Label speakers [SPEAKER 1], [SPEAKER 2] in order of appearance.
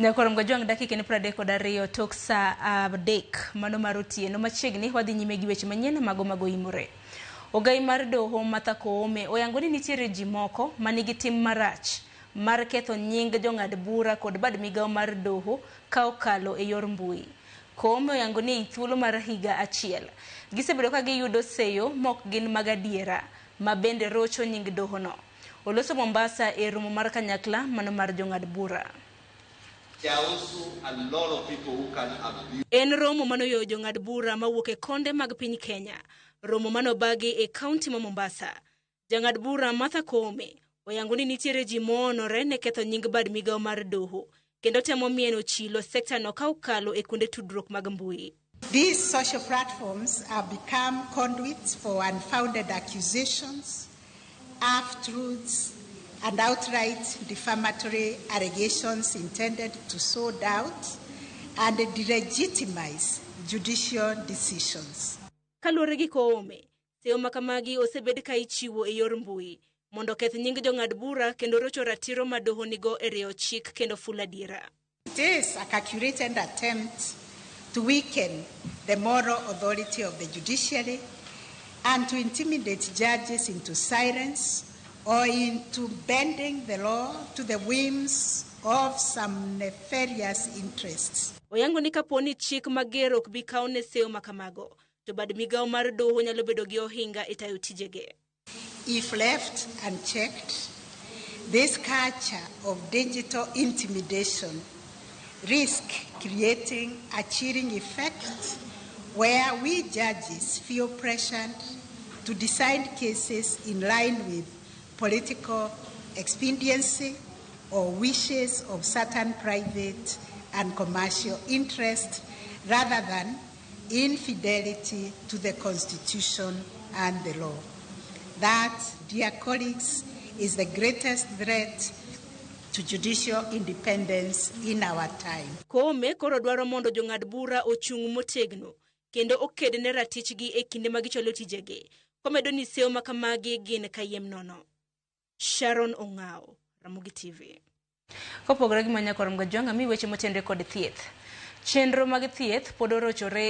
[SPEAKER 1] Nyakorom gojwang dakika ni 32 tok sa adek mano mar otieno machiegni wadhi nyime gi weche manyien mago imore. Ogai mar Doho Martha Koome oyango ni nitiere ji moko manigi tim marach mar ketho nying jong'ad bura kod bad migawo mar doho ka okalo e yor mbui. Koome oyango ni thuolo mar higa achiel gisebedo ka giyudo seyo mok gin mag adiera ma bende rocho nying doho no. Oloso Mombasa e romo mar kanyakla mano mar jong'ad bura.
[SPEAKER 2] There are also a lot of people who can abuse.
[SPEAKER 1] En romo manoyo jong'ad bura mawuok e konde mag piny Kenya. Romo manobagi e kaunti ma Mombasa. Jang'ad bura Martha Koome oyango ni nitiere ji moonore ne ketho nying bad migawo mar doho kendo temo mieno chilo sekta no ka okalo e kuonde tudruok mag mbui.
[SPEAKER 3] These social platforms have become conduits for unfounded accusations, half-truths, and outright defamatory allegations intended to sow doubt and delegitimize judicial decisions.
[SPEAKER 1] Kaluwore gi Koome, seyo makamagi osebed ka ichiwo e yor mbui mondo keth nying jong'ad bura kendo rocho ratiro ma doho nigo e reo chik kendo full adiera.
[SPEAKER 3] It is a calculated attempt to weaken the moral authority of the judiciary and to intimidate judges into silence or into bending the law to the whims of some nefarious interests.
[SPEAKER 1] Oyango ni kaponi chik mager ok bi kawo ne seyo makamago, to bad migawo mar doho nyalo bedo gi ohinga e tayo tijege.
[SPEAKER 3] If left unchecked, this culture of digital intimidation risks creating a chilling effect where we judges feel pressured to decide cases in line with political expediency or wishes of certain private and commercial interests rather than infidelity to the Constitution and the law. That, dear colleagues, is the greatest threat to judicial independence in our time.
[SPEAKER 1] Koome koro dwaro mondo jong'ad bura ochung' motegno kendo oked ne ratichgi e kinde ma gicholo tijegi. Komedo ni seyo makamagi gin kayiem nono. Sharon Ongao, Ramogi TV. Kopogore gi Nyakorom gojwang' mi weche motenre kod thieth. Chenro mag thieth pod orochore